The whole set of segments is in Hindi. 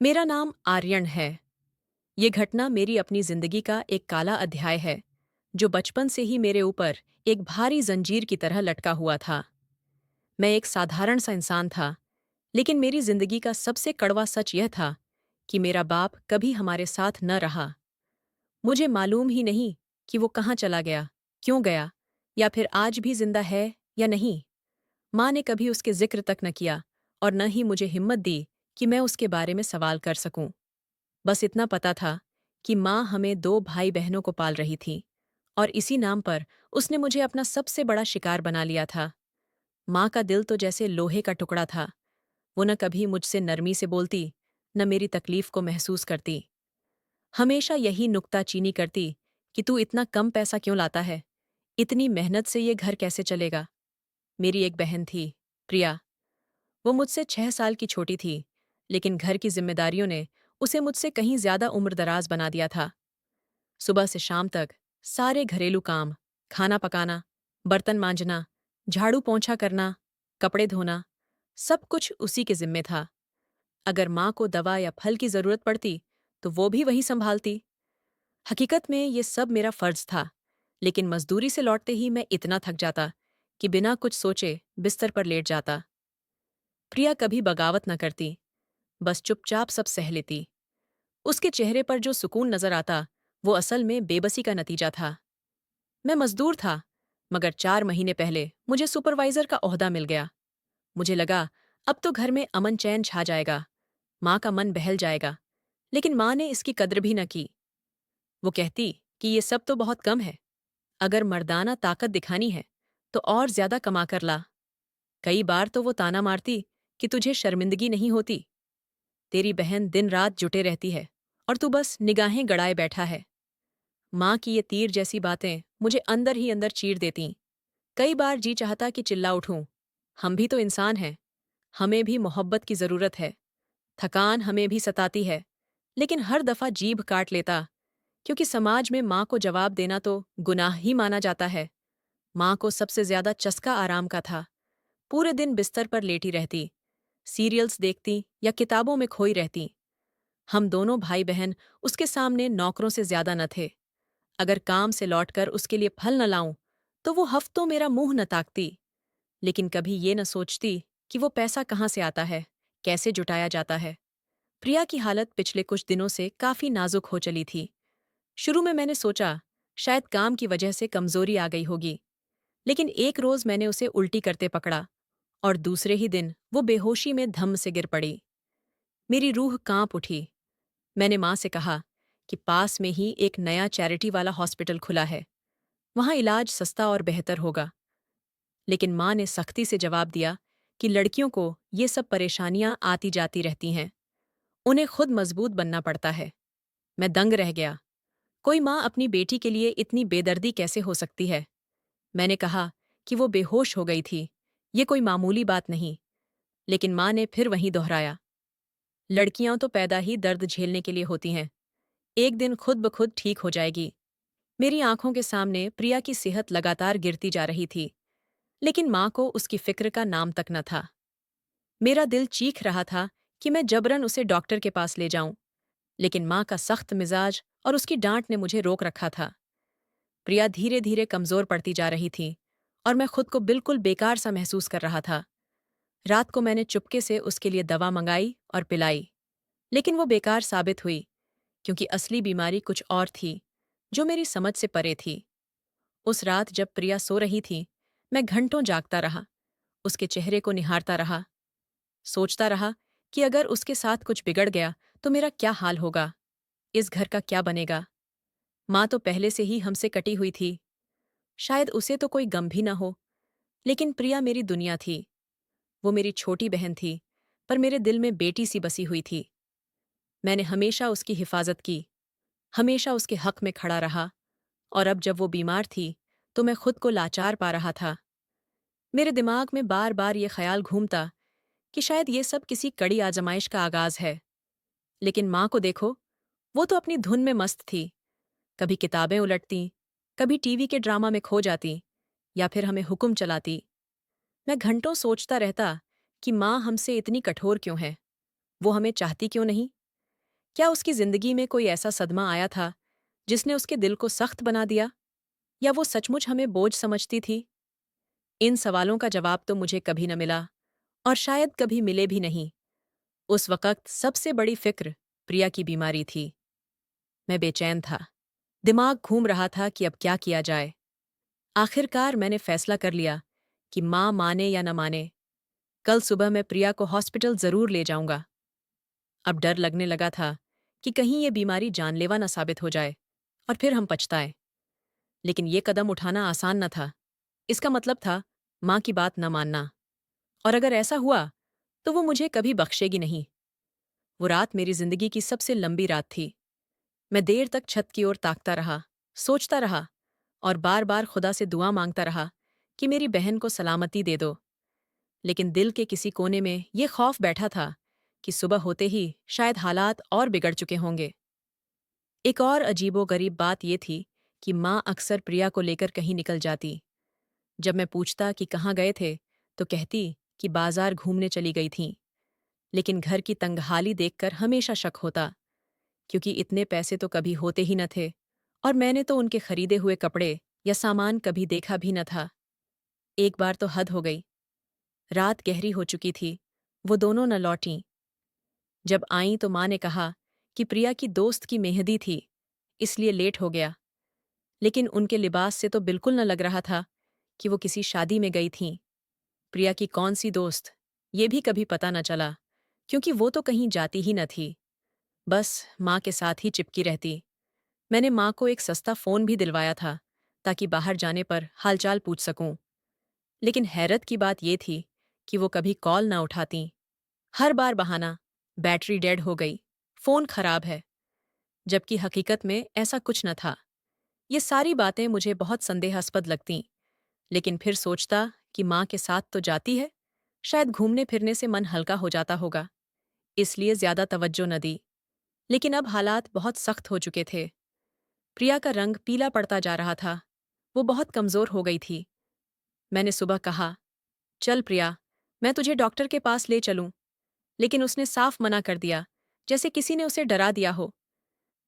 मेरा नाम आर्यन है। ये घटना मेरी अपनी जिंदगी का एक काला अध्याय है, जो बचपन से ही मेरे ऊपर एक भारी जंजीर की तरह लटका हुआ था। मैं एक साधारण सा इंसान था, लेकिन मेरी जिंदगी का सबसे कड़वा सच यह था कि मेरा बाप कभी हमारे साथ न रहा। मुझे मालूम ही नहीं कि वो कहाँ चला गया, क्यों गया, या फिर आज भी जिंदा है या नहीं। माँ ने कभी उसके जिक्र तक न किया और न ही मुझे हिम्मत दी कि मैं उसके बारे में सवाल कर सकूं। बस इतना पता था कि माँ हमें दो भाई बहनों को पाल रही थी, और इसी नाम पर उसने मुझे अपना सबसे बड़ा शिकार बना लिया था। माँ का दिल तो जैसे लोहे का टुकड़ा था। वो न कभी मुझसे नरमी से बोलती, न मेरी तकलीफ को महसूस करती। हमेशा यही नुक्ताचीनी करती कि तू इतना कम पैसा क्यों लाता है, इतनी मेहनत से ये घर कैसे चलेगा। मेरी एक बहन थी, प्रिया। वो मुझसे 6 साल की छोटी थी, लेकिन घर की जिम्मेदारियों ने उसे मुझसे कहीं ज्यादा उम्रदराज बना दिया था। सुबह से शाम तक सारे घरेलू काम, खाना पकाना, बर्तन मांजना, झाड़ू पोंछा करना, कपड़े धोना, सब कुछ उसी के जिम्मे था। अगर माँ को दवा या फल की जरूरत पड़ती तो वो भी वही संभालती। हकीकत में ये सब मेरा फर्ज था, लेकिन मजदूरी से लौटते ही मैं इतना थक जाता कि बिना कुछ सोचे बिस्तर पर लेट जाता। प्रिया कभी बगावत न करती, बस चुपचाप सब सह लेती। उसके चेहरे पर जो सुकून नजर आता, वो असल में बेबसी का नतीजा था। मैं मजदूर था, मगर 4 महीने पहले मुझे सुपरवाइजर का ओहदा मिल गया। मुझे लगा अब तो घर में अमन चैन छा जाएगा, माँ का मन बहल जाएगा। लेकिन माँ ने इसकी कद्र भी न की। वो कहती कि ये सब तो बहुत कम है, अगर मर्दाना ताकत दिखानी है तो और ज्यादा कमा कर ला। कई बार तो वो ताना मारती कि तुझे शर्मिंदगी नहीं होती, तेरी बहन दिन रात जुटे रहती है और तू बस निगाहें गड़ाए बैठा है। माँ की ये तीर जैसी बातें मुझे अंदर ही अंदर चीर देतीं। कई बार जी चाहता कि चिल्ला उठूं। हम भी तो इंसान हैं, हमें भी मोहब्बत की जरूरत है। थकान हमें भी सताती है, लेकिन हर दफा जीभ काट लेता, क्योंकि समाज में माँ को जवाब देना तो गुनाह ही माना जाता है। माँ को सबसे ज्यादा चस्का आराम का था। पूरे दिन बिस्तर पर लेटी रहती, सीरियल्स देखती या किताबों में खोई रहती। हम दोनों भाई बहन उसके सामने नौकरों से ज्यादा न थे। अगर काम से लौटकर उसके लिए फल न लाऊं तो वो हफ्तों मेरा मुंह न ताकती। लेकिन कभी ये न सोचती कि वो पैसा कहाँ से आता है, कैसे जुटाया जाता है। प्रिया की हालत पिछले कुछ दिनों से काफी नाजुक हो चली थी। शुरू में मैंने सोचा शायद काम की वजह से कमजोरी आ गई होगी, लेकिन एक रोज मैंने उसे उल्टी करते पकड़ा और दूसरे ही दिन वो बेहोशी में धम्म से गिर पड़ी। मेरी रूह कांप उठी। मैंने माँ से कहा कि पास में ही एक नया चैरिटी वाला हॉस्पिटल खुला है, वहां इलाज सस्ता और बेहतर होगा। लेकिन माँ ने सख्ती से जवाब दिया कि लड़कियों को ये सब परेशानियां आती जाती रहती हैं, उन्हें खुद मजबूत बनना पड़ता है। मैं दंग रह गया। कोई माँ अपनी बेटी के लिए इतनी बेदर्दी कैसे हो सकती है। मैंने कहा कि वो बेहोश हो गई थी, ये कोई मामूली बात नहीं। लेकिन माँ ने फिर वहीं दोहराया, लड़कियां तो पैदा ही दर्द झेलने के लिए होती हैं, एक दिन खुद ब खुद ठीक हो जाएगी। मेरी आंखों के सामने प्रिया की सेहत लगातार गिरती जा रही थी, लेकिन माँ को उसकी फिक्र का नाम तक न था। मेरा दिल चीख रहा था कि मैं जबरन उसे डॉक्टर के पास ले जाऊं, लेकिन माँ का सख्त मिजाज और उसकी डांट ने मुझे रोक रखा था। प्रिया धीरे धीरे कमजोर पड़ती जा रही थी, और मैं खुद को बिल्कुल बेकार सा महसूस कर रहा था। रात को मैंने चुपके से उसके लिए दवा मंगाई और पिलाई, लेकिन वो बेकार साबित हुई, क्योंकि असली बीमारी कुछ और थी, जो मेरी समझ से परे थी। उस रात जब प्रिया सो रही थी, मैं घंटों जागता रहा, उसके चेहरे को निहारता रहा, सोचता रहा कि अगर उसके साथ कुछ बिगड़ गया तो मेरा क्या हाल होगा, इस घर का क्या बनेगा। माँ तो पहले से ही हमसे कटी हुई थी, शायद उसे तो कोई गम भी न हो, लेकिन प्रिया मेरी दुनिया थी। वो मेरी छोटी बहन थी, पर मेरे दिल में बेटी सी बसी हुई थी। मैंने हमेशा उसकी हिफाजत की, हमेशा उसके हक में खड़ा रहा, और अब जब वो बीमार थी तो मैं खुद को लाचार पा रहा था। मेरे दिमाग में बार बार ये ख्याल घूमता कि शायद ये सब किसी कड़ी आजमाइश का आगाज है। लेकिन माँ को देखो, वो तो अपनी धुन में मस्त थी। कभी किताबें उलटती, कभी टीवी के ड्रामा में खो जाती, या फिर हमें हुक्म चलाती। मैं घंटों सोचता रहता कि माँ हमसे इतनी कठोर क्यों है, वो हमें चाहती क्यों नहीं। क्या उसकी जिंदगी में कोई ऐसा सदमा आया था जिसने उसके दिल को सख्त बना दिया, या वो सचमुच हमें बोझ समझती थी? इन सवालों का जवाब तो मुझे कभी न मिला, और शायद कभी मिले भी नहीं। उस वक़्त सबसे बड़ी फ़िक्र प्रिया की बीमारी थी। मैं बेचैन था। दिमाग घूम रहा था कि अब क्या किया जाए। आखिरकार मैंने फ़ैसला कर लिया कि माँ माने या न माने, कल सुबह मैं प्रिया को हॉस्पिटल ज़रूर ले जाऊँगा। अब डर लगने लगा था कि कहीं ये बीमारी जानलेवा न साबित हो जाए और फिर हम पछताएं। लेकिन ये कदम उठाना आसान न था। इसका मतलब था माँ की बात न मानना, और अगर ऐसा हुआ तो वो मुझे कभी बख्शेगी नहीं। वो रात मेरी जिंदगी की सबसे लंबी रात थी। मैं देर तक छत की ओर ताकता रहा, सोचता रहा, और बार बार खुदा से दुआ मांगता रहा कि मेरी बहन को सलामती दे दो। लेकिन दिल के किसी कोने में ये खौफ बैठा था कि सुबह होते ही शायद हालात और बिगड़ चुके होंगे। एक और अजीबोगरीब बात ये थी कि माँ अक्सर प्रिया को लेकर कहीं निकल जाती। जब मैं पूछता कि कहाँ गए थे, तो कहती कि बाजार घूमने चली गई थीं। लेकिन घर की तंगहाली देखकर हमेशा शक होता, क्योंकि इतने पैसे तो कभी होते ही न थे, और मैंने तो उनके खरीदे हुए कपड़े या सामान कभी देखा भी न था। एक बार तो हद हो गई। रात गहरी हो चुकी थी, वो दोनों न लौटीं। जब आईं तो माँ ने कहा कि प्रिया की दोस्त की मेहंदी थी, इसलिए लेट हो गया। लेकिन उनके लिबास से तो बिल्कुल न लग रहा था कि वो किसी शादी में गई थीं। प्रिया की कौन सी दोस्त, ये भी कभी पता न चला, क्योंकि वो तो कहीं जाती ही न थी, बस माँ के साथ ही चिपकी रहती। मैंने माँ को एक सस्ता फ़ोन भी दिलवाया था, ताकि बाहर जाने पर हालचाल पूछ सकूं। लेकिन हैरत की बात ये थी कि वो कभी कॉल न उठातीं। हर बार बहाना, बैटरी डेड हो गई, फ़ोन खराब है, जबकि हकीकत में ऐसा कुछ न था। ये सारी बातें मुझे बहुत संदेहास्पद लगतीं, लेकिन फिर सोचता कि माँ के साथ तो जाती है, शायद घूमने फिरने से मन हल्का हो जाता होगा, इसलिए ज्यादा तवज्जो न दी। लेकिन अब हालात बहुत सख्त हो चुके थे। प्रिया का रंग पीला पड़ता जा रहा था, वो बहुत कमजोर हो गई थी। मैंने सुबह कहा, चल प्रिया, मैं तुझे डॉक्टर के पास ले चलूं, लेकिन उसने साफ मना कर दिया, जैसे किसी ने उसे डरा दिया हो।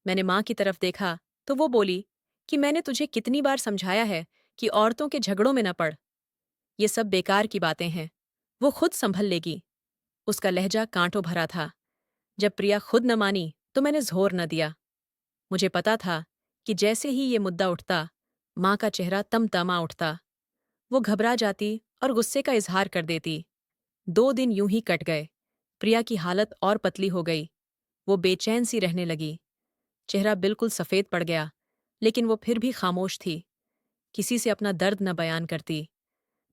मैंने माँ की तरफ देखा तो वो बोली कि मैंने तुझे कितनी बार समझाया है कि औरतों के झगड़ों में न पड़। ये सब बेकार की बातें हैं, वो खुद संभल लेगी। उसका लहजा कांटों भरा था। जब प्रिया खुद न मानी तो मैंने जोर न दिया। मुझे पता था कि जैसे ही ये मुद्दा उठता, माँ का चेहरा तमतमा उठता। वो घबरा जाती और गुस्से का इजहार कर देती। 2 दिन यूं ही कट गए। प्रिया की हालत और पतली हो गई। वो बेचैन सी रहने लगी। चेहरा बिल्कुल सफ़ेद पड़ गया, लेकिन वो फिर भी खामोश थी। किसी से अपना दर्द न बयान करती।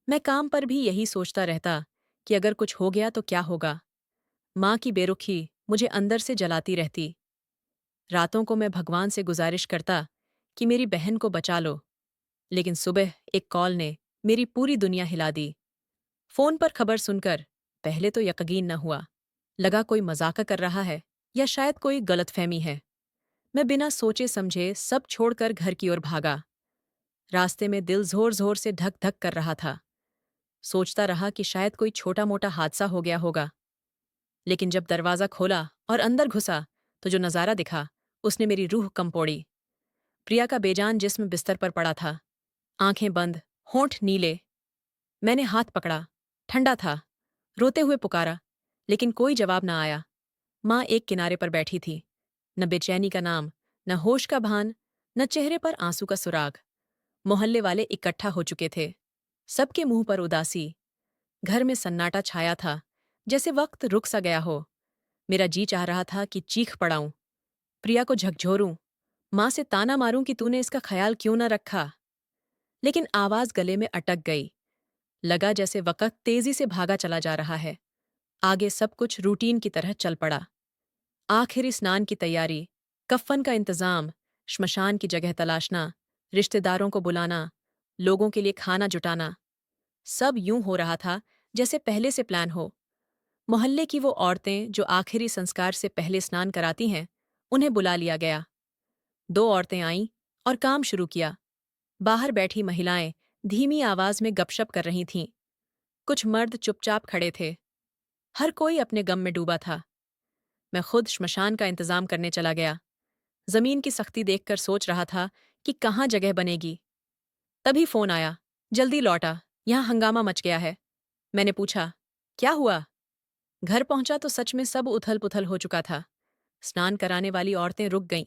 मैं काम पर भी यही सोचता रहता कि अगर कुछ हो गया तो क्या होगा। माँ की बेरुखी मुझे अंदर से जलाती रहती। रातों को मैं भगवान से गुजारिश करता कि मेरी बहन को बचा लो, लेकिन सुबह एक कॉल ने मेरी पूरी दुनिया हिला दी। फ़ोन पर खबर सुनकर पहले तो यकीन न हुआ। लगा कोई मजाक कर रहा है, या शायद कोई गलतफहमी है। मैं बिना सोचे समझे सब छोड़कर घर की ओर भागा। रास्ते में दिल जोर जोर से धक धक कर रहा था। सोचता रहा कि शायद कोई छोटा मोटा हादसा हो गया होगा। लेकिन जब दरवाज़ा खोला और अंदर घुसा, तो जो नज़ारा दिखा उसने मेरी रूह कंपोड़ी। प्रिया का बेजान जिस्म बिस्तर पर पड़ा था, आंखें बंद, होंठ नीले। मैंने हाथ पकड़ा, ठंडा था। रोते हुए पुकारा, लेकिन कोई जवाब न आया। माँ एक किनारे पर बैठी थी, न बेचैनी का नाम, न होश का भान, न चेहरे पर आंसू का सुराग। मोहल्ले वाले इकट्ठा हो चुके थे, सबके मुंह पर उदासी। घर में सन्नाटा छाया था, जैसे वक्त रुक सा गया हो। मेरा जी चाह रहा था कि चीख पड़ाऊं, प्रिया को झकझोरूं, माँ से ताना मारूं कि तूने इसका ख्याल क्यों न रखा। लेकिन आवाज गले में अटक गई। लगा जैसे वक्त तेजी से भागा चला जा रहा है। आगे सब कुछ रूटीन की तरह चल पड़ा। आखिरी स्नान की तैयारी, कफ़न का इंतजाम, श्मशान की जगह तलाशना, रिश्तेदारों को बुलाना, लोगों के लिए खाना जुटाना। सब यूं हो रहा था जैसे पहले से प्लान हो। मोहल्ले की वो औरतें जो आखिरी संस्कार से पहले स्नान कराती हैं, उन्हें बुला लिया गया। 2 औरतें आईं और काम शुरू किया। बाहर बैठी महिलाएं धीमी आवाज में गपशप कर रही थीं। कुछ मर्द चुपचाप खड़े थे। हर कोई अपने गम में डूबा था। मैं खुद श्मशान का इंतजाम करने चला गया। जमीन की सख्ती देखकर सोच रहा था कि कहाँ जगह बनेगी। तभी फोन आया। जल्दी लौटा, यहाँ हंगामा मच गया है। मैंने पूछा, क्या हुआ? घर पहुंचा तो सच में सब उथल पुथल हो चुका था। स्नान कराने वाली औरतें रुक गईं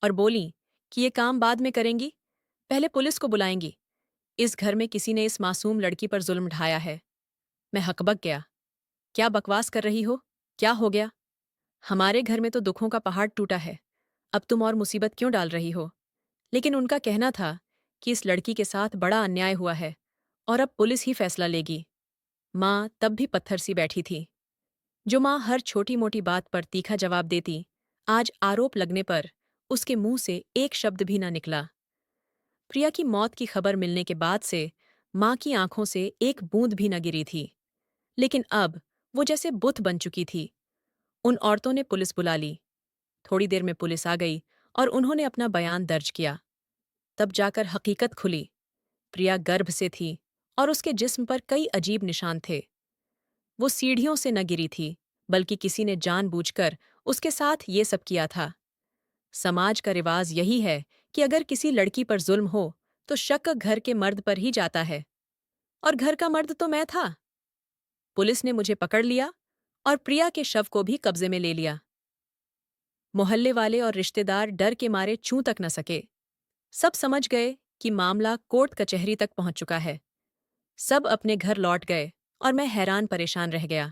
और बोलीं कि ये काम बाद में करेंगी, पहले पुलिस को बुलाएंगी। इस घर में किसी ने इस मासूम लड़की पर जुल्म ढाया है। मैं हकबक गया। क्या बकवास कर रही हो? क्या हो गया? हमारे घर में तो दुखों का पहाड़ टूटा है। अब तुम और मुसीबत क्यों डाल रही हो? लेकिन उनका कहना था कि इस लड़की के साथ बड़ा अन्याय हुआ है और अब पुलिस ही फैसला लेगी। माँ तब भी पत्थर सी बैठी थी। जो माँ हर छोटी मोटी बात पर तीखा जवाब देती, आज आरोप लगने पर उसके मुंह से एक शब्द भी न निकला। प्रिया की मौत की खबर मिलने के बाद से माँ की आंखों से एक बूंद भी न गिरी थी। लेकिन अब वो जैसे बुत बन चुकी थी। उन औरतों ने पुलिस बुला ली। थोड़ी देर में पुलिस आ गई और उन्होंने अपना बयान दर्ज किया। तब जाकर हकीकत खुली। प्रिया गर्भ से थी और उसके जिस्म पर कई अजीब निशान थे। वो सीढ़ियों से न गिरी थी, बल्कि किसी ने जानबूझकर उसके साथ ये सब किया था। समाज का रिवाज यही है कि अगर किसी लड़की पर जुल्म हो तो शक घर के मर्द पर ही जाता है, और घर का मर्द तो मैं था। पुलिस ने मुझे पकड़ लिया और प्रिया के शव को भी कब्जे में ले लिया। मोहल्ले वाले और रिश्तेदार डर के मारे छू तक न सके। सब समझ गए कि मामला कोर्ट कचहरी तक पहुंच चुका है। सब अपने घर लौट गए और मैं हैरान परेशान रह गया।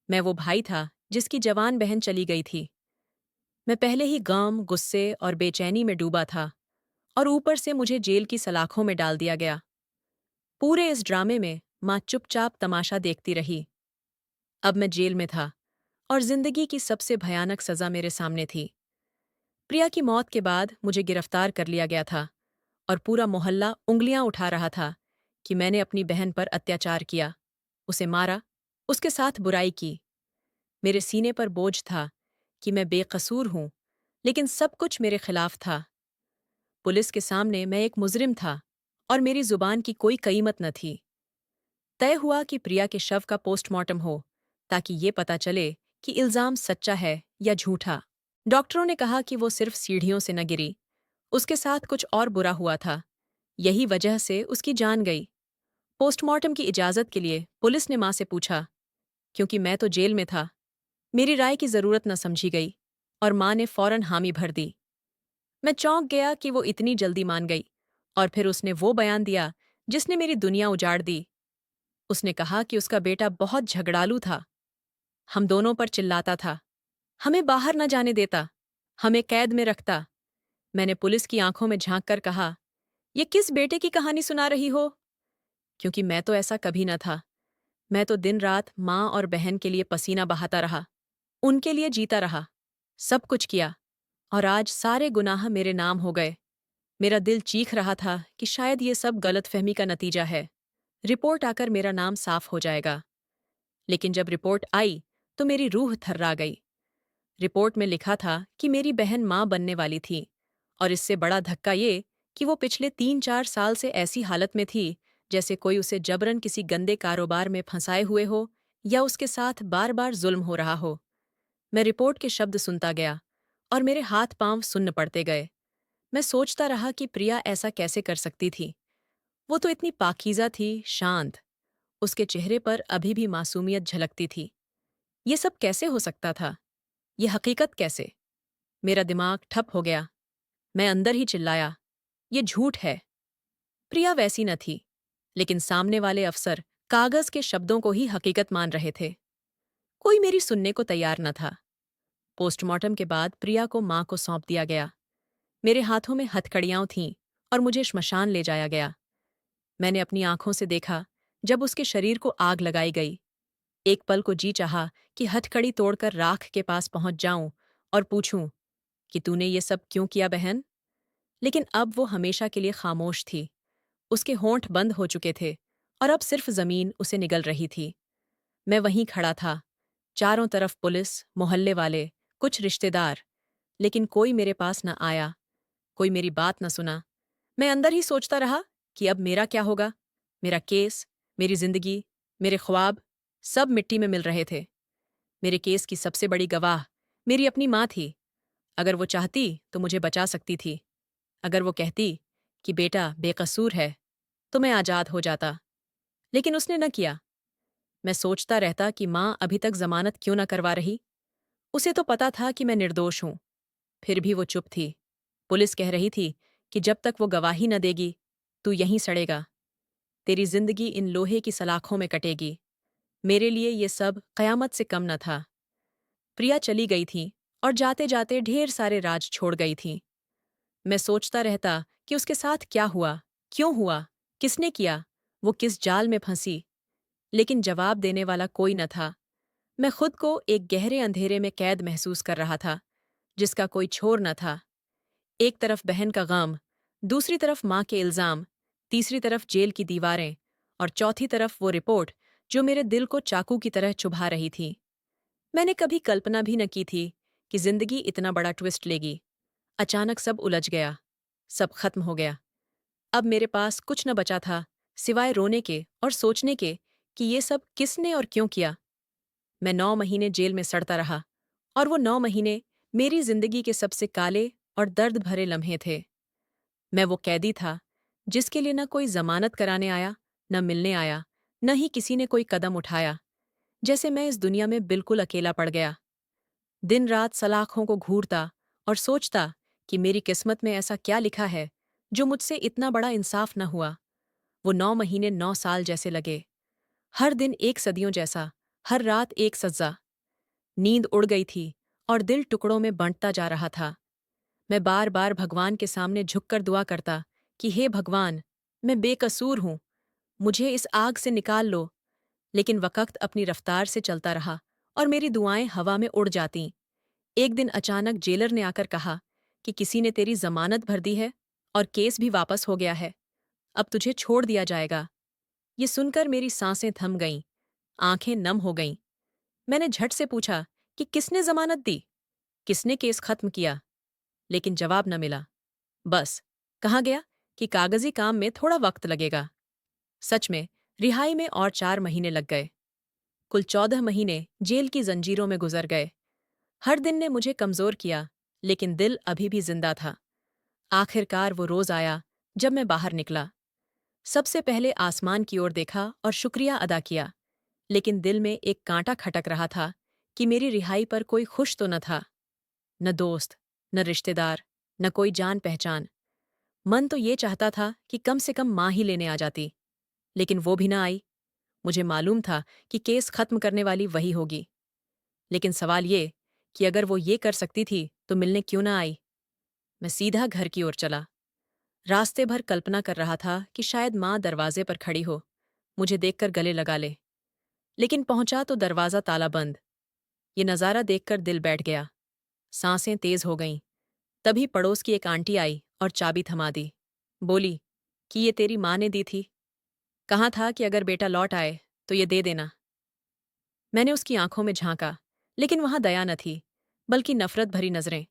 मैं वो भाई था जिसकी जवान बहन चली गई थी। मैं पहले ही गम, गुस्से और बेचैनी में डूबा था और ऊपर से मुझे जेल की सलाखों में डाल दिया गया। पूरे इस ड्रामे में माँ चुपचाप तमाशा देखती रही। अब मैं जेल में था और जिंदगी की सबसे भयानक सजा मेरे सामने थी। प्रिया की मौत के बाद मुझे गिरफ्तार कर लिया गया था और पूरा मोहल्ला उंगलियां उठा रहा था कि मैंने अपनी बहन पर अत्याचार किया, उसे मारा, उसके साथ बुराई की। मेरे सीने पर बोझ था कि मैं बेकसूर हूं, लेकिन सब कुछ मेरे खिलाफ था। पुलिस के सामने मैं एक मुजरिम था और मेरी जुबान की कोई कीमत न थी। तय हुआ कि प्रिया के शव का पोस्टमार्टम हो, ताकि ये पता चले कि इल्जाम सच्चा है या झूठा। डॉक्टरों ने कहा कि वो सिर्फ सीढ़ियों से न गिरी, उसके साथ कुछ और बुरा हुआ था। यही वजह से उसकी जान गई। पोस्टमार्टम की इजाजत के लिए पुलिस ने मां से पूछा, क्योंकि मैं तो जेल में था। मेरी राय की जरूरत न समझी गई और मां ने फौरन हामी भर दी। मैं चौंक गया कि वो इतनी जल्दी मान गई, और फिर उसने वो बयान दिया जिसने मेरी दुनिया उजाड़ दी। उसने कहा कि उसका बेटा बहुत झगड़ालू था, हम दोनों पर चिल्लाता था, हमें बाहर न जाने देता, हमें कैद में रखता। मैंने पुलिस की आंखों में झांक कर कहा, ये किस बेटे की कहानी सुना रही हो? क्योंकि मैं तो ऐसा कभी न था। मैं तो दिन रात माँ और बहन के लिए पसीना बहाता रहा, उनके लिए जीता रहा, सब कुछ किया, और आज सारे गुनाह मेरे नाम हो गए। मेरा दिल चीख रहा था कि शायद ये सब गलतफहमी का नतीजा है। रिपोर्ट आकर मेरा नाम साफ हो जाएगा। लेकिन जब रिपोर्ट आई तो मेरी रूह थर्रा गई। रिपोर्ट में लिखा था कि मेरी बहन माँ बनने वाली थी, और इससे बड़ा धक्का ये कि वो पिछले 3-4 साल से ऐसी हालत में थी जैसे कोई उसे जबरन किसी गंदे कारोबार में फंसाए हुए हो या उसके साथ बार बार जुल्म हो रहा हो। मैं रिपोर्ट के शब्द सुनता गया और मेरे हाथ पांव सुन्न पड़ते गए। मैं सोचता रहा कि प्रिया ऐसा कैसे कर सकती थी। वो तो इतनी पाकीज़ा थी, शांत। उसके चेहरे पर अभी भी मासूमियत झलकती थी। ये सब कैसे हो सकता था? ये हकीकत कैसे? मेरा दिमाग ठप हो गया। मैं अंदर ही चिल्लाया, ये झूठ है। प्रिया वैसी न थी, लेकिन सामने वाले अफसर कागज के शब्दों को ही हकीकत मान रहे थे। कोई मेरी सुनने को तैयार न था। पोस्टमार्टम के बाद प्रिया को मां को सौंप दिया गया। मेरे हाथों में हथकड़ियां थीं और मुझे श्मशान ले जाया गया। मैंने अपनी आंखों से देखा जब उसके शरीर को आग लगाई गई। एक पल को जी चाहा कि हथकड़ी तोड़कर राख के पास पहुंच जाऊं और पूछूं कि तूने ये सब क्यों किया बहन? लेकिन अब वो हमेशा के लिए खामोश थी। उसके होंठ बंद हो चुके थे और अब सिर्फ जमीन उसे निगल रही थी। मैं वहीं खड़ा था, चारों तरफ पुलिस, मोहल्ले वाले, कुछ रिश्तेदार, लेकिन कोई मेरे पास न आया, कोई मेरी बात न सुना। मैं अंदर ही सोचता रहा कि अब मेरा क्या होगा? मेरा केस, मेरी जिंदगी, मेरे ख्वाब, सब मिट्टी में मिल रहे थे। मेरे केस की सबसे बड़ी गवाह, मेरी अपनी माँ थी। अगर वो चाहती तो मुझे बचा सकती थी। अगर वो कहती कि बेटा बेकसूर है, तो मैं आज़ाद हो जाता। लेकिन उसने न किया। मैं सोचता रहता कि माँ अभी तक ज़मानत क्यों न करवा रही। उसे तो पता था कि मैं निर्दोष हूँ। फिर भी वो चुप थी। पुलिस कह रही थी कि जब तक वो गवाही न देगी, तू यहीं सड़ेगा। तेरी जिंदगी इन लोहे की सलाखों में कटेगी। मेरे लिए ये सब कयामत से कम न था। प्रिया चली गई थी और जाते जाते ढेर सारे राज छोड़ गई थी। मैं सोचता रहता कि उसके साथ क्या हुआ, क्यों हुआ, किसने किया, वो किस जाल में फंसी। लेकिन जवाब देने वाला कोई न था। मैं खुद को एक गहरे अंधेरे में कैद महसूस कर रहा था, जिसका कोई छोर न था। एक तरफ बहन का गम, दूसरी तरफ माँ के इल्जाम, तीसरी तरफ जेल की दीवारें और चौथी तरफ वो रिपोर्ट जो मेरे दिल को चाकू की तरह चुभा रही थी। मैंने कभी कल्पना भी न की थी कि जिंदगी इतना बड़ा ट्विस्ट लेगी। अचानक सब उलझ गया, सब खत्म हो गया। अब मेरे पास कुछ न बचा था सिवाय रोने के और सोचने के कि ये सब किसने और क्यों किया। मैं 9 महीने जेल में सड़ता रहा और वो 9 महीने मेरी जिंदगी के सबसे काले और दर्द भरे लम्हे थे। मैं वो कैदी था जिसके लिए न कोई जमानत कराने आया, न मिलने आया, न ही किसी ने कोई कदम उठाया। जैसे मैं इस दुनिया में बिल्कुल अकेला पड़ गया। दिन रात सलाखों को घूरता और सोचता कि मेरी किस्मत में ऐसा क्या लिखा है जो मुझसे इतना बड़ा इंसाफ न हुआ। वो 9 महीने 9 साल जैसे लगे। हर दिन एक सदियों जैसा, हर रात एक सज़ा। नींद उड़ गई थी और दिल टुकड़ों में बंटता जा रहा था। मैं बार बार भगवान के सामने झुककर दुआ करता कि हे भगवान, मैं बेकसूर हूँ, मुझे इस आग से निकाल लो। लेकिन वक़्त अपनी रफ्तार से चलता रहा और मेरी दुआएं हवा में उड़ जातीं। एक दिन अचानक जेलर ने आकर कहा कि किसी ने तेरी जमानत भर दी है और केस भी वापस हो गया है। अब तुझे छोड़ दिया जाएगा। ये सुनकर मेरी सांसें थम गईं, आंखें नम हो गईं। मैंने झट से पूछा कि किसने जमानत दी, किसने केस खत्म किया। लेकिन जवाब न मिला। बस कहा गया कि कागजी काम में थोड़ा वक्त लगेगा। सच में रिहाई में और 4 महीने लग गए। कुल 14 महीने जेल की जंजीरों में गुजर गए। हर दिन ने मुझे कमजोर किया, लेकिन दिल अभी भी जिंदा था। आखिरकार वो रोज आया जब मैं बाहर निकला। सबसे पहले आसमान की ओर देखा और शुक्रिया अदा किया, लेकिन दिल में एक कांटा खटक रहा था कि मेरी रिहाई पर कोई खुश तो न था। न दोस्त, न रिश्तेदार, न कोई जान पहचान। मन तो ये चाहता था कि कम से कम माँ ही लेने आ जाती, लेकिन वो भी न आई। मुझे मालूम था कि केस खत्म करने वाली वही होगी। लेकिन सवाल ये कि अगर वो ये कर सकती थी तो मिलने क्यों न आई। मैं सीधा घर की ओर चला। रास्ते भर कल्पना कर रहा था कि शायद माँ दरवाजे पर खड़ी हो, मुझे देखकर गले लगा ले। लेकिन पहुंचा तो दरवाजा ताला बंद। ये नज़ारा देखकर दिल बैठ गया। सांसें तेज हो गईं। तभी पड़ोस की एक आंटी आई और चाबी थमा दी। बोली कि ये तेरी माँ ने दी थी। कहा था कि अगर बेटा लौट आए तो ये दे देना। मैंने उसकी आंखों में झांका, लेकिन वहां दया न थी, बल्कि नफरत भरी नजरें,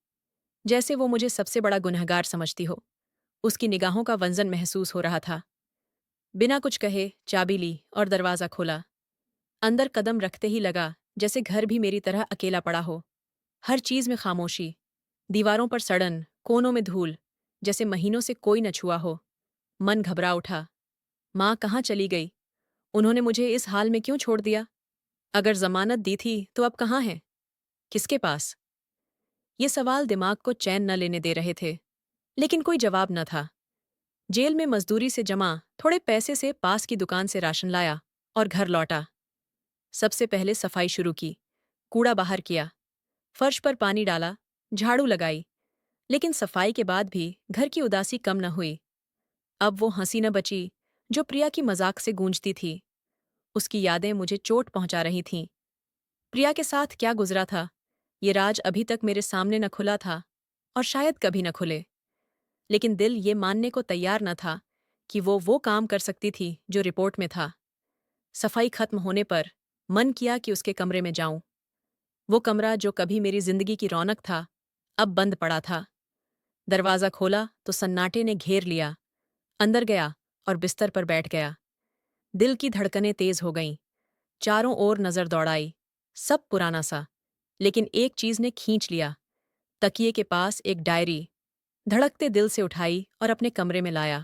जैसे वो मुझे सबसे बड़ा गुनहगार समझती हो। उसकी निगाहों का वंजन महसूस हो रहा था। बिना कुछ कहे चाबी ली और दरवाज़ा खोला। अंदर कदम रखते ही लगा जैसे घर भी मेरी तरह अकेला पड़ा हो। हर चीज़ में खामोशी, दीवारों पर सड़न, कोनों में धूल, जैसे महीनों से कोई न छुआ हो। मन घबरा उठा। माँ कहाँ चली गई? उन्होंने मुझे इस हाल में क्यों छोड़ दिया? अगर जमानत दी थी तो अब कहाँ हैं? किसके पास? ये सवाल दिमाग को चैन न लेने दे रहे थे, लेकिन कोई जवाब न था। जेल में मजदूरी से जमा थोड़े पैसे से पास की दुकान से राशन लाया और घर लौटा। सबसे पहले सफाई शुरू की, कूड़ा बाहर किया, फर्श पर पानी डाला, झाड़ू लगाई। लेकिन सफाई के बाद भी घर की उदासी कम न हुई। अब वो हंसी न बची जो प्रिया की मजाक से गूंजती थी। उसकी यादें मुझे चोट पहुंचा रही थीं। प्रिया के साथ क्या गुजरा था, ये राज अभी तक मेरे सामने न खुला था और शायद कभी न खुले। लेकिन दिल ये मानने को तैयार न था कि वो काम कर सकती थी जो रिपोर्ट में था। सफाई खत्म होने पर मन किया कि उसके कमरे में जाऊं। वो कमरा जो कभी मेरी जिंदगी की रौनक था, अब बंद पड़ा था। दरवाज़ा खोला तो सन्नाटे ने घेर लिया। अंदर गया और बिस्तर पर बैठ गया। दिल की धड़कनें तेज हो गईं। चारों ओर नजर दौड़ाई। सब पुराना सा। लेकिन एक चीज ने खींच लिया। तकिए के पास एक डायरी। धड़कते दिल से उठाई और अपने कमरे में लाया।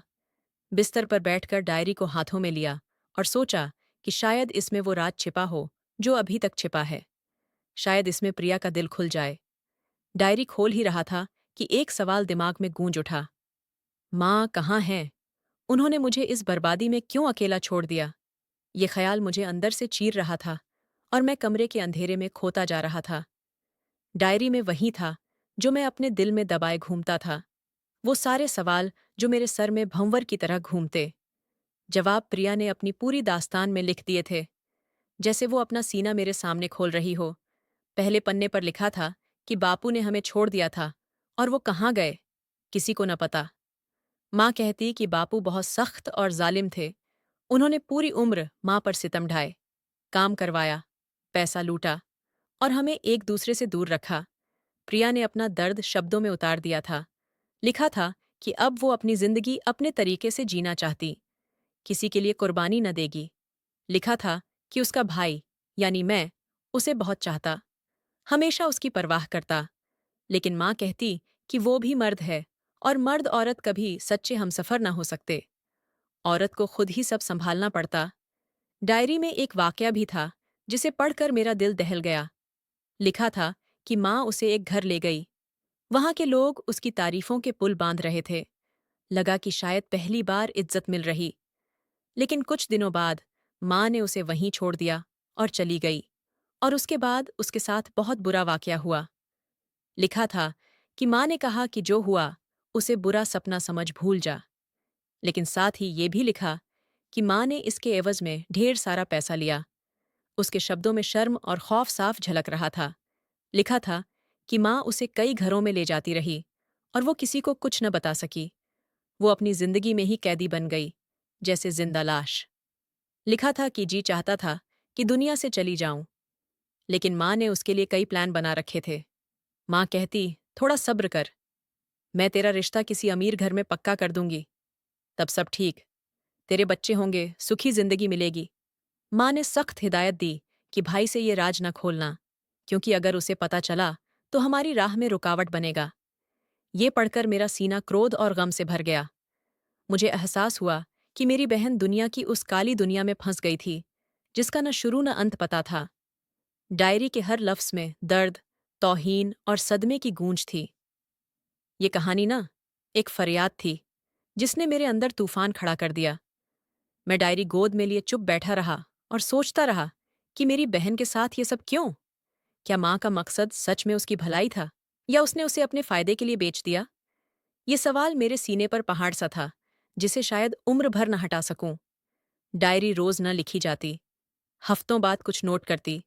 बिस्तर पर बैठकर डायरी को हाथों में लिया और सोचा कि शायद इसमें वो राज छिपा हो जो अभी तक छिपा है। शायद इसमें प्रिया का दिल खुल जाए। डायरी खोल ही रहा था कि एक सवाल दिमाग में गूंज उठा। माँ कहाँ हैं? उन्होंने मुझे इस बर्बादी में क्यों अकेला छोड़ दिया? ये ख्याल मुझे अंदर से चीर रहा था और मैं कमरे के अंधेरे में खोता जा रहा था। डायरी में वही था जो मैं अपने दिल में दबाए घूमता था। वो सारे सवाल जो मेरे सर में भंवर की तरह घूमते। जवाब प्रिया ने अपनी पूरी दास्तान में लिख दिए थे, जैसे वो अपना सीना मेरे सामने खोल रही हो। पहले पन्ने पर लिखा था कि बापू ने हमें छोड़ दिया था और वो कहाँ गए, किसी को न पता। माँ कहती कि बापू बहुत सख्त और जालिम थे। उन्होंने पूरी उम्र माँ पर सितम ढाए, काम करवाया, पैसा लूटा और हमें एक दूसरे से दूर रखा। प्रिया ने अपना दर्द शब्दों में उतार दिया था। लिखा था कि अब वो अपनी जिंदगी अपने तरीके से जीना चाहती, किसी के लिए कुर्बानी न देगी। लिखा था कि उसका भाई, यानी मैं, उसे बहुत चाहता, हमेशा उसकी परवाह करता। लेकिन माँ कहती कि वो भी मर्द है और मर्द औरत कभी सच्चे हमसफर न हो सकते। औरत को खुद ही सब संभालना पड़ता। डायरी में एक वाकया भी था जिसे पढ़कर मेरा दिल दहल गया। लिखा था कि माँ उसे एक घर ले गई। वहां के लोग उसकी तारीफों के पुल बांध रहे थे। लगा कि शायद पहली बार इज्जत मिल रही। लेकिन कुछ दिनों बाद माँ ने उसे वहीं छोड़ दिया और चली गई। और उसके बाद उसके साथ बहुत बुरा वाकया हुआ। लिखा था कि माँ ने कहा कि जो हुआ उसे बुरा सपना समझ भूल जा। लेकिन साथ ही ये भी लिखा कि माँ ने इसके एवज में ढेर सारा पैसा लिया। उसके शब्दों में शर्म और खौफ साफ झलक रहा था। लिखा था कि माँ उसे कई घरों में ले जाती रही और वो किसी को कुछ न बता सकी। वो अपनी जिंदगी में ही कैदी बन गई, जैसे जिंदा लाश। लिखा था कि जी चाहता था कि दुनिया से चली जाऊं, लेकिन माँ ने उसके लिए कई प्लान बना रखे थे। माँ कहती, थोड़ा सब्र कर, मैं तेरा रिश्ता किसी अमीर घर में पक्का कर दूंगी, तब सब ठीक, तेरे बच्चे होंगे, सुखी जिंदगी मिलेगी। माँ ने सख्त हिदायत दी कि भाई से ये राज न खोलना, क्योंकि अगर उसे पता चला तो हमारी राह में रुकावट बनेगा। ये पढ़कर मेरा सीना क्रोध और गम से भर गया। मुझे एहसास हुआ कि मेरी बहन दुनिया की उस काली दुनिया में फंस गई थी, जिसका न शुरू न अंत पता था। डायरी के हर लफ्ज में दर्द, तौहीन और सदमे की गूंज थी। ये कहानी ना एक फरियाद थी, जिसने मेरे अंदर तूफान खड़ा कर दिया। मैं डायरी गोद में लिए चुप बैठा रहा और सोचता रहा कि मेरी बहन के साथ ये सब क्यों? क्या माँ का मकसद सच में उसकी भलाई था, या उसने उसे अपने फायदे के लिए बेच दिया? ये सवाल मेरे सीने पर पहाड़ सा था, जिसे शायद उम्र भर न हटा सकूं। डायरी रोज न लिखी जाती, हफ्तों बाद कुछ नोट करती,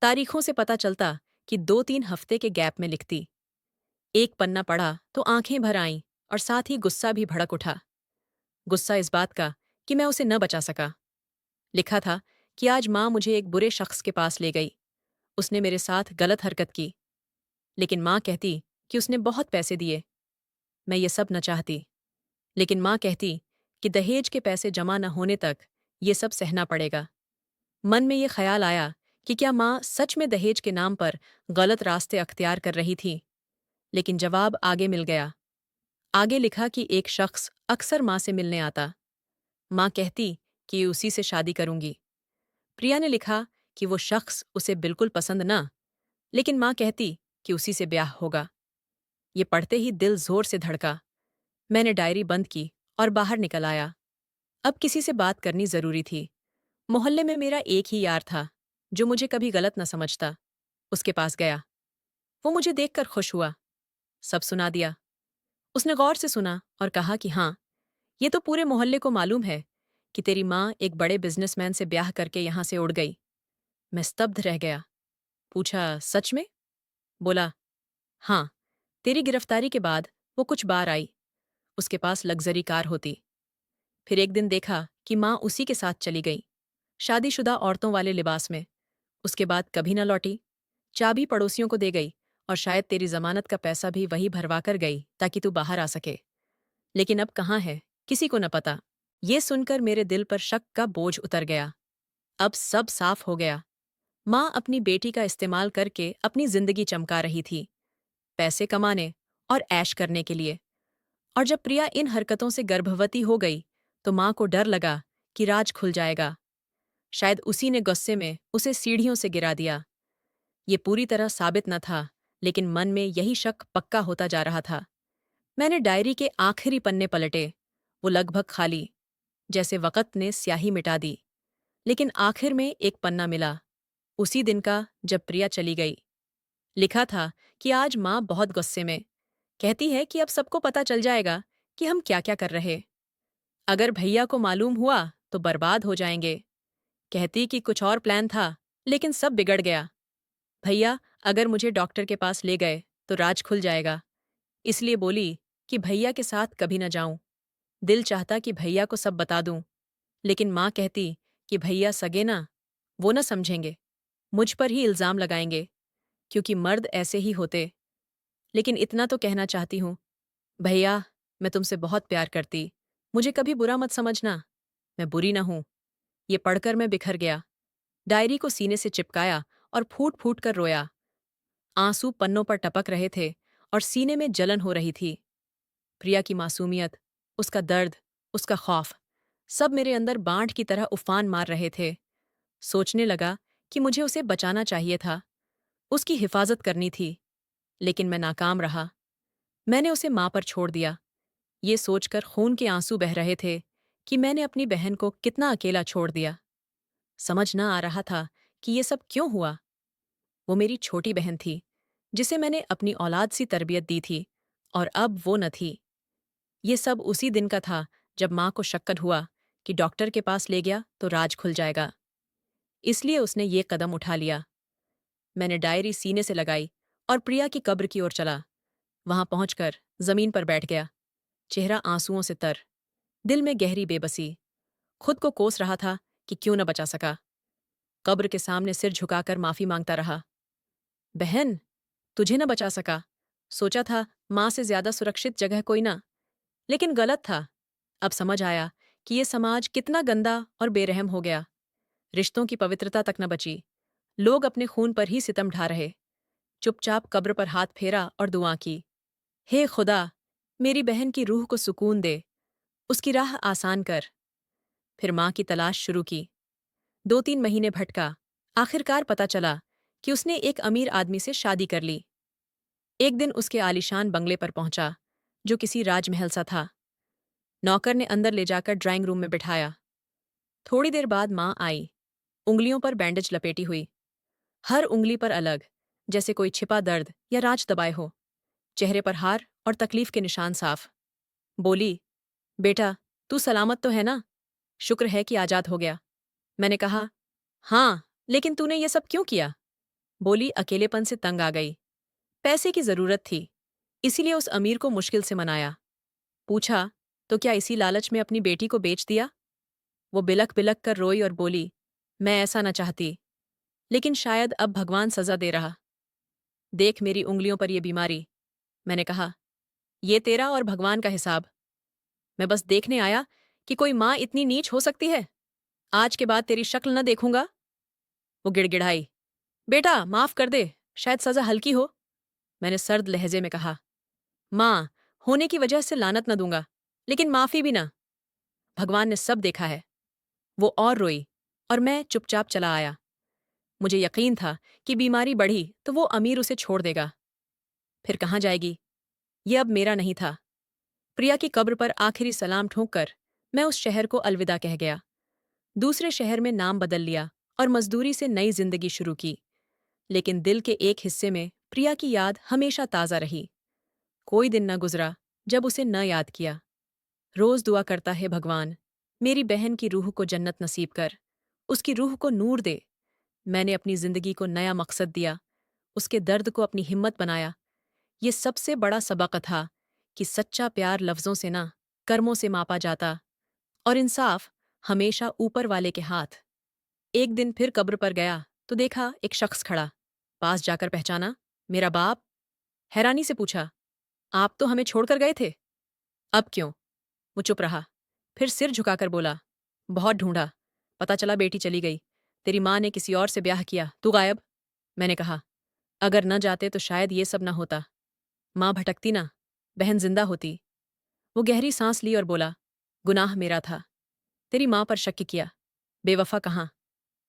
तारीखों से पता चलता कि 2-3 हफ्ते के गैप में लिखती। एक पन्ना पढ़ा तो आंखें भर आईं और साथ ही गुस्सा भी भड़क उठा। गुस्सा इस बात का कि मैं उसे न बचा सका। लिखा था कि आज माँ मुझे एक बुरे शख्स के पास ले गई। उसने मेरे साथ गलत हरकत की, लेकिन माँ कहती कि उसने बहुत पैसे दिए। मैं ये सब न चाहती, लेकिन माँ कहती कि दहेज के पैसे जमा न होने तक ये सब सहना पड़ेगा। मन में ये ख्याल आया कि क्या माँ सच में दहेज के नाम पर गलत रास्ते अख्तियार कर रही थी, लेकिन जवाब आगे मिल गया। आगे लिखा कि एक शख्स अक्सर माँ से मिलने आता। माँ कहती कि उसी से शादी करूंगी। प्रिया ने लिखा कि वो शख्स उसे बिल्कुल पसंद न, लेकिन माँ कहती कि उसी से ब्याह होगा। ये पढ़ते ही दिल जोर से धड़का। मैंने डायरी बंद की और बाहर निकल आया। अब किसी से बात करनी जरूरी थी। मोहल्ले में मेरा एक ही यार था, जो मुझे कभी गलत न समझता। उसके पास गया। वो मुझे देखकर खुश हुआ। सब सुना दिया। उसने गौर से सुना और कहा कि हाँ, ये तो पूरे मोहल्ले को मालूम है कि तेरी माँ एक बड़े बिजनेसमैन से ब्याह करके यहाँ से उड़ गई। मैं स्तब्ध रह गया। पूछा, सच में? बोला, हाँ, तेरी गिरफ्तारी के बाद वो कुछ बार आई। उसके पास लग्जरी कार होती। फिर एक दिन देखा कि माँ उसी के साथ चली गई, शादीशुदा औरतों वाले लिबास में। उसके बाद कभी न लौटी। चाबी पड़ोसियों को दे गई और शायद तेरी जमानत का पैसा भी वही भरवा कर गई ताकि तू बाहर आ सके। लेकिन अब कहाँ है, किसी को न पता। ये सुनकर मेरे दिल पर शक का बोझ उतर गया। अब सब साफ हो गया। माँ अपनी बेटी का इस्तेमाल करके अपनी जिंदगी चमका रही थी, पैसे कमाने और ऐश करने के लिए। और जब प्रिया इन हरकतों से गर्भवती हो गई, तो माँ को डर लगा कि राज खुल जाएगा। शायद उसी ने गुस्से में उसे सीढ़ियों से गिरा दिया। ये पूरी तरह साबित न था, लेकिन मन में यही शक पक्का होता जा रहा था। मैंने डायरी के आखिरी पन्ने पलटे, वो लगभग खाली, जैसे वक़्त ने स्याही मिटा दी। लेकिन आखिर में एक पन्ना मिला, उसी दिन का जब प्रिया चली गई। लिखा था कि आज माँ बहुत गुस्से में, कहती है कि अब सबको पता चल जाएगा कि हम क्या-क्या कर रहे। अगर भैया को मालूम हुआ तो बर्बाद हो जाएंगे। कहती कि कुछ और प्लान था, लेकिन सब बिगड़ गया। भैया अगर मुझे डॉक्टर के पास ले गए तो राज खुल जाएगा। इसलिए बोली कि भैया के साथ कभी न जाऊं। दिल चाहता कि भैया को सब बता दूं, लेकिन माँ कहती कि भैया सगे ना, वो न समझेंगे, मुझ पर ही इल्जाम लगाएंगे, क्योंकि मर्द ऐसे ही होते। लेकिन इतना तो कहना चाहती हूँ, भैया, मैं तुमसे बहुत प्यार करती, मुझे कभी बुरा मत समझना, मैं बुरी न हूं। ये पढ़कर मैं बिखर गया, डायरी को सीने से चिपकाया और फूट फूट कर रोया। आंसू पन्नों पर टपक रहे थे और सीने में जलन हो रही थी। प्रिया की मासूमियत, उसका दर्द, उसका खौफ, सब मेरे अंदर बाढ़ की तरह उफान मार रहे थे। सोचने लगा कि मुझे उसे बचाना चाहिए था, उसकी हिफाजत करनी थी, लेकिन मैं नाकाम रहा। मैंने उसे माँ पर छोड़ दिया, ये सोचकर खून के आंसू बह रहे थे कि मैंने अपनी बहन को कितना अकेला छोड़ दिया। समझ न आ रहा था कि ये सब क्यों हुआ। वो मेरी छोटी बहन थी, जिसे मैंने अपनी औलाद सी तरबियत दी थी, और अब वो न थी। ये सब उसी दिन का था जब माँ को शक्कत हुआ कि डॉक्टर के पास ले गया तो राज खुल जाएगा। इसलिए उसने ये कदम उठा लिया। मैंने डायरी सीने से लगाई और प्रिया की कब्र की ओर चला। वहां पहुंचकर जमीन पर बैठ गया, चेहरा आंसुओं से तर, दिल में गहरी बेबसी। खुद को कोस रहा था कि क्यों न बचा सका। कब्र के सामने सिर झुकाकर माफी मांगता रहा। बहन, तुझे न बचा सका। सोचा था माँ से ज्यादा सुरक्षित जगह कोई ना, लेकिन गलत था। अब समझ आया कि ये समाज कितना गंदा और बेरहम हो गया। रिश्तों की पवित्रता तक न बची, लोग अपने खून पर ही सितम ढा रहे। चुपचाप कब्र पर हाथ फेरा और दुआ की, हे खुदा, मेरी बहन की रूह को सुकून दे, उसकी राह आसान कर। फिर माँ की तलाश शुरू की। 2-3 महीने भटका, आखिरकार पता चला कि उसने एक अमीर आदमी से शादी कर ली। एक दिन उसके आलीशान बंगले पर पहुंचा, जो किसी राजमहल सा था। नौकर ने अंदर ले जाकर ड्राइंग रूम में बिठाया। थोड़ी देर बाद माँ आई, उंगलियों पर बैंडेज लपेटी हुई, हर उंगली पर अलग, जैसे कोई छिपा दर्द या राज दबाए हो। चेहरे पर हार और तकलीफ के निशान साफ। बोली, बेटा, तू सलामत तो है ना? शुक्र है कि आजाद हो गया। मैंने कहा, हाँ, लेकिन तूने ये सब क्यों किया? बोली, अकेलेपन से तंग आ गई। पैसे की जरूरत थी, इसीलिए उस अमीर को मुश्किल से मनाया। पूछा, तो क्या इसी लालच में अपनी बेटी को बेच दिया? वो बिलख बिलख कर रोई और बोली, मैं ऐसा न चाहती, लेकिन शायद अब भगवान सजा दे रहा। देख मेरी उंगलियों पर ये बीमारी। मैंने कहा, ये तेरा और भगवान का हिसाब। मैं बस देखने आया कि कोई माँ इतनी नीच हो सकती है। आज के बाद तेरी शक्ल न देखूंगा। वो गिड़गिड़ाई, बेटा माफ कर दे, शायद सजा हल्की हो। मैंने सर्द लहजे में कहा, माँ होने की वजह से लानत न दूंगा, लेकिन माफी भी ना। भगवान ने सब देखा है। वो और रोई और मैं चुपचाप चला आया। मुझे यकीन था कि बीमारी बढ़ी तो वो अमीर उसे छोड़ देगा। फिर कहाँ जाएगी? ये अब मेरा नहीं था। प्रिया की कब्र पर आखिरी सलाम ठोंककर मैं उस शहर को अलविदा कह गया। दूसरे शहर में नाम बदल लिया और मजदूरी से नई जिंदगी शुरू की। लेकिन दिल के एक हिस्से में प्रिया की याद हमेशा ताज़ा रही। कोई दिन न गुजरा जब उसे न याद किया। रोज दुआ करता है, भगवान, मेरी बहन की रूह को जन्नत नसीब कर, उसकी रूह को नूर दे। मैंने अपनी जिंदगी को नया मकसद दिया, उसके दर्द को अपनी हिम्मत बनाया। ये सबसे बड़ा सबक था कि सच्चा प्यार लफ्जों से ना, कर्मों से मापा जाता, और इंसाफ हमेशा ऊपर वाले के हाथ। एक दिन फिर कब्र पर गया तो देखा एक शख्स खड़ा। पास जाकर पहचाना, मेरा बाप। हैरानी से पूछा, आप तो हमें छोड़कर गए थे, अब क्यों? वो चुप रहा, फिर सिर झुकाकर बोला, बहुत ढूंढा, पता चला बेटी चली गई, तेरी माँ ने किसी और से ब्याह किया, तू गायब। मैंने कहा, अगर न जाते तो शायद ये सब न होता। माँ भटकती ना, बहन जिंदा होती। वो गहरी सांस ली और बोला, गुनाह मेरा था। तेरी माँ पर शक किया। बेवफा कहाँ?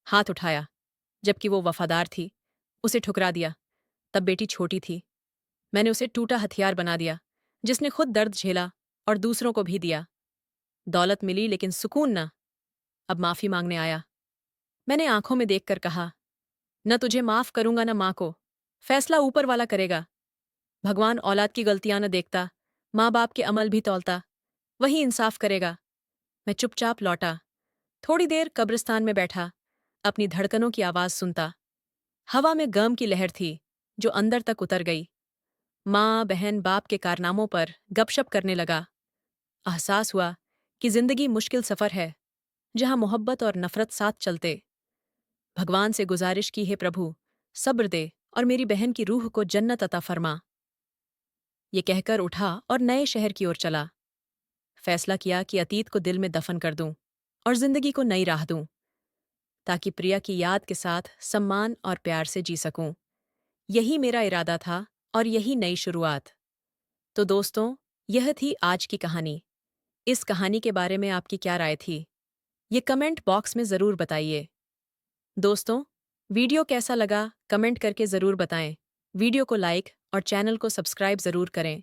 हाथ उठाया, जबकि वो वफादार थी। उसे ठुकरा दिया। तब बेटी छोटी थी। मैंने उसे टूटा हथियार बना दिया, जिसने खुद दर्द झेला और दूसरों को भी दिया। दौलत मिली लेकिन सुकून ना। अब माफी मांगने आया। मैंने आंखों में देखकर कहा, न तुझे माफ करूंगा न माँ को। फैसला ऊपर वाला करेगा। भगवान औलाद की गलतियां न देखता, माँ बाप के अमल भी तौलता। वही इंसाफ करेगा। मैं चुपचाप लौटा। थोड़ी देर कब्रिस्तान में बैठा, अपनी धड़कनों की आवाज सुनता। हवा में गम की लहर थी, जो अंदर तक उतर गई। माँ बहन बाप के कारनामों पर गपशप करने लगा। एहसास हुआ कि जिंदगी मुश्किल सफर है, जहां मोहब्बत और नफरत साथ चलते। भगवान से गुजारिश की, हे प्रभु, सब्र दे और मेरी बहन की रूह को जन्नत अता फरमा। ये कहकर उठा और नए शहर की ओर चला। फैसला किया कि अतीत को दिल में दफन कर दूं और जिंदगी को नई राह दूं, ताकि प्रिया की याद के साथ सम्मान और प्यार से जी सकूं। यही मेरा इरादा था और यही नई शुरुआत। तो दोस्तों, यह थी आज की कहानी। इस कहानी के बारे में आपकी क्या राय थी? ये कमेंट बॉक्स में ज़रूर बताइए। दोस्तों, वीडियो कैसा लगा कमेंट करके ज़रूर बताएं। वीडियो को लाइक और चैनल को सब्सक्राइब ज़रूर करें।